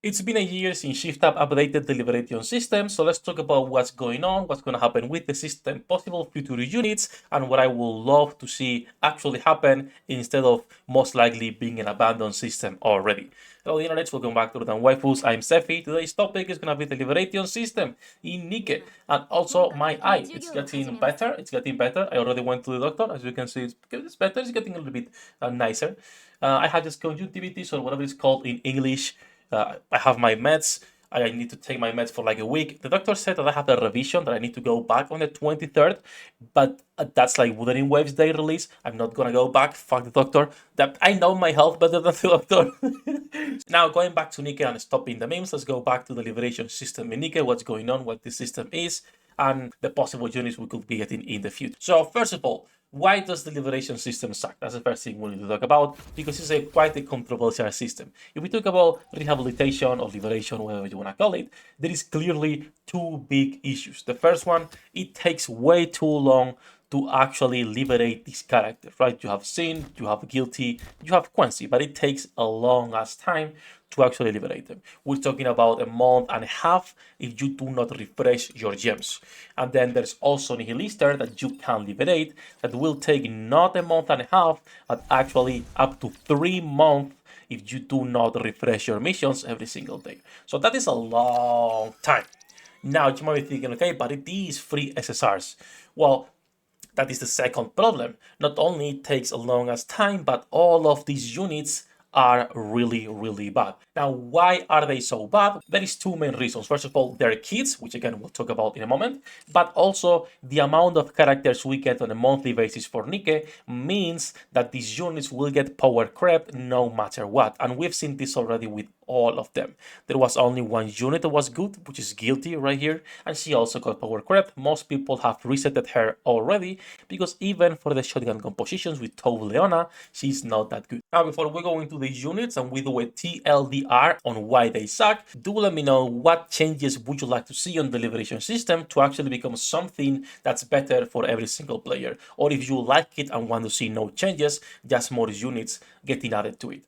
It's been a year since ShiftUp updated the Liberation system, so let's talk about what's going on, what's going to happen with the system, possible future units, and what I would love to see actually happen instead of most likely being an abandoned system already. Hello, the internet, welcome back to the Waifus. I'm Sefhi. Today's topic is going to be the Liberation system in Nike, and also my eye. It's getting better. It's getting better. I already went to the doctor. As you can see, it's better. It's getting a little bit nicer. I had this conjunctivitis or whatever it's called in English. I have my meds. I need to take my meds for like a week. The doctor said that I have a revision that I need to go back on the 23rd, but that's like Wuthering Waves Day release. I'm not gonna go back. Fuck the doctor. That I know my health better than the doctor. Now going back to Nike and stopping the memes, let's go back to the Liberation system in Nike. What's going on? What this system is, and the possible units we could be getting in the future. So first of all, why does the Liberation system suck? That's the first thing we need to talk about, because it's quite a controversial system. If we talk about rehabilitation or liberation, whatever you want to call it, there is clearly two big issues. The first one, it takes way too long to actually liberate these characters, right? You have Sin, you have Guilty, you have Quincy, but it takes a long ass time to actually liberate them. We're talking about a month and a half if you do not refresh your gems. And then there's also Nihilister that you can liberate that will take not a month and a half, but actually up to 3 months if you do not refresh your missions every single day. So that is a long time. Now you might be thinking, okay, but it is free SSRs. Well, that is the second problem. Not only it takes a long as time, but all of these units are really, really bad. Now, why are they so bad? There is two main reasons. First of all, they're kids, which again we'll talk about in a moment, but also the amount of characters we get on a monthly basis for Nike means that these units will get power crept no matter what. And we've seen this already with all of them. There was only one unit that was good, which is Guilty right here, and she also got power crept. Most people have resetted her already, because even for the shotgun compositions with Tove Leona, she's not that good. Now, before we go into these units and we do a TLDR on why they suck, do let me know what changes would you like to see on the Liberation system to actually become something that's better for every single player, or if you like it and want to see no changes, just more units getting added to it.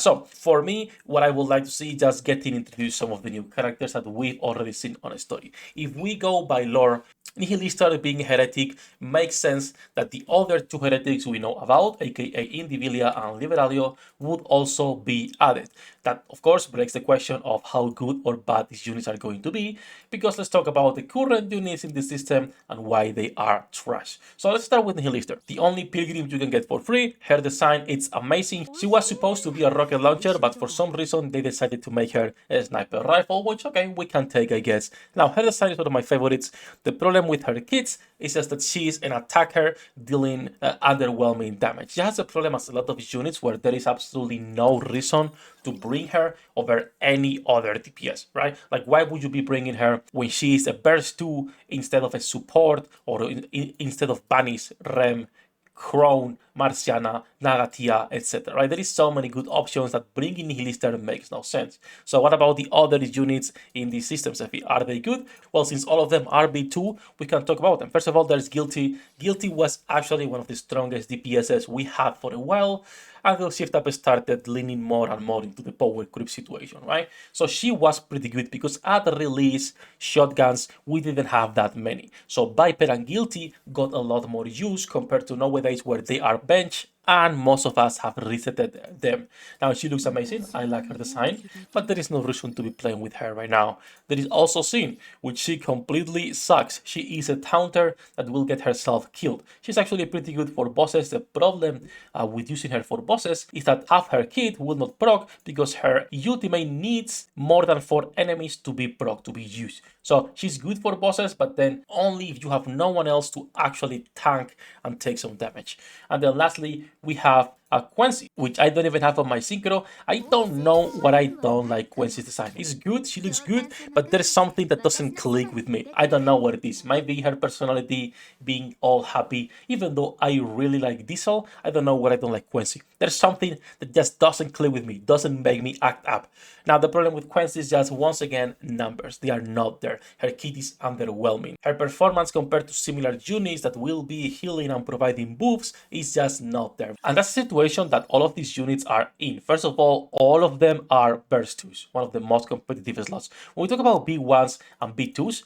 So for me, what I would like to see is just getting introduced some of the new characters that we've already seen on a story. If we go by lore, Nihilista being a heretic makes sense that the other two heretics we know about, aka Indivilia and Liberadio, would also be added. That of course breaks the question of how good or bad these units are going to be, because let's talk about the current units in the system and why they are trash. So let's start with Nihilista. The only pilgrim you can get for free. Her design, it's amazing. She was supposed to be a rocket launcher, but for some reason they decided to make her a sniper rifle, which okay, we can take, I guess. Now her design is one of my favorites. The problem with her kits is just that she's an attacker dealing underwhelming damage. She has a problem as a lot of units where there is absolutely no reason to bring her over any other DPS, right? Like, why would you be bringing her when she is a burst 2 instead of a support, or instead of Banis, Rem, Crone, Marciana, Nagatia, etc. Right? There is so many good options that bringing Nihilister makes no sense. So what about the other units in these systems, Sefhi? Are they good? Well, since all of them are B2, we can talk about them. First of all, there's Guilty. Guilty was actually one of the strongest DPSs we had for a while, until ShiftUp started leaning more and more into the power creep situation, right? So she was pretty good, because at the release, shotguns, we didn't have that many. So Viper and Guilty got a lot more use compared to nowadays, where they are bench and most of us have resetted them. Now she looks amazing, I like her design, but there is no reason to be playing with her right now. There is also Sin, which she completely sucks. She is a taunter that will get herself killed. She's actually pretty good for bosses. The problem with using her for bosses is that half her kit will not proc, because her ultimate needs more than 4 enemies to be proc, to be used. So she's good for bosses, but then only if you have no one else to actually tank and take some damage. And then lastly, we have a Quincy, which I don't even have on my synchro. I don't know what I don't like Quincy's design. It's good, she looks good, but there's something that doesn't click with me. I don't know what it is. Might be her personality being all happy, even though I really like Diesel. I don't know what I don't like Quincy. There's something that just doesn't click with me, doesn't make me act up. Now the problem with Quincy is just, once again, numbers. They are not there. Her kit is underwhelming. Her performance compared to similar units that will be healing and providing buffs is just not there. And that's the situation situation that all of these units are in. First of all of them are burst 2s, one of the most competitive slots. When we talk about B1s and B2s,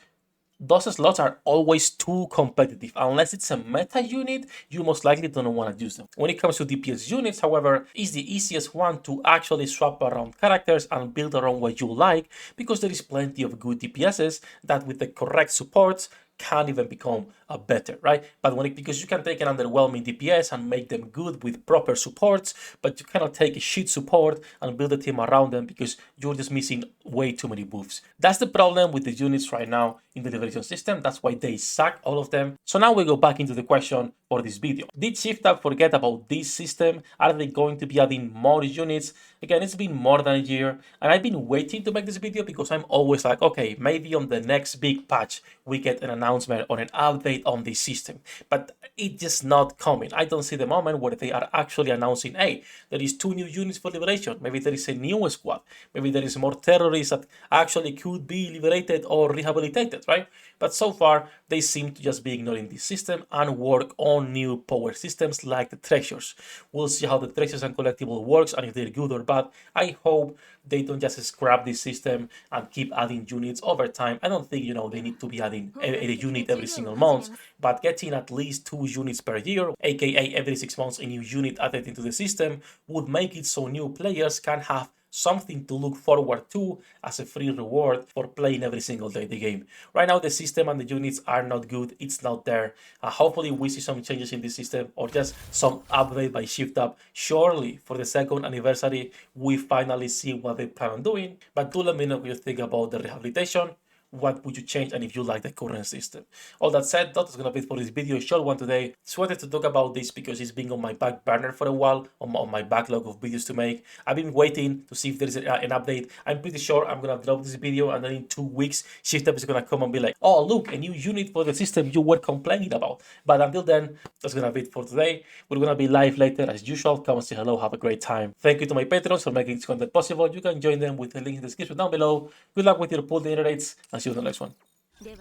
those slots are always too competitive. Unless it's a meta unit, you most likely don't want to use them. When it comes to DPS units, however, it's the easiest one to actually swap around characters and build around what you like, because there is plenty of good DPSs that with the correct supports can even become a better, right? But because you can take an underwhelming DPS and make them good with proper supports, but you cannot take a shit support and build a team around them because you're just missing way too many buffs. That's the problem with the units right now in the liberation system. That's why they suck, all of them. So now we go back into the question for this video. Did ShiftUp forget about this system? Are they going to be adding more units? Again, it's been more than a year, and I've been waiting to make this video because I'm always like, okay, maybe on the next big patch we get an announcement on an update on this system, but it's just not coming. I don't see the moment where they are actually announcing, hey, there is 2 new units for liberation, maybe there is a new squad, maybe there is more terrorists that actually could be liberated or rehabilitated, right? But so far they seem to just be ignoring this system and work on new power systems like the treasures. We'll see how the treasures and collectible works and if they're good or bad. I hope they don't just scrap this system and keep adding units over time. I don't think, they need to be adding a unit every single month, but getting at least 2 units per year, aka every 6 months a new unit added into the system, would make it so new players can have something to look forward to as a free reward for playing every single day the game. Right now the system and the units are not good, it's not there. Hopefully we see some changes in the system or just some update by ShiftUp. Surely for the 2nd anniversary we finally see what they plan on doing, but do let me know what you think about the rehabilitation. What would you change, and if you like the current system? All that said, that is going to be it for this video, short one today. Just wanted to talk about this because it's been on my back burner for a while, on my backlog of videos to make. I've been waiting to see if there is an update. I'm pretty sure I'm going to drop this video and then in 2 weeks, ShiftUp is going to come and be like, oh look, a new unit for the system you were complaining about. But until then, that's going to be it for today. We're going to be live later as usual. Come and say hello, have a great time. Thank you to my patrons for making this content possible. You can join them with the link in the description down below. Good luck with your pool data rates, and see you in the next one. では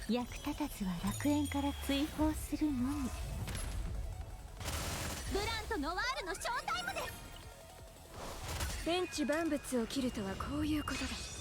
役立たずは楽園から追放するのみ。ブランとノワールのショータイムです。天地万物を切るとはこういうことです。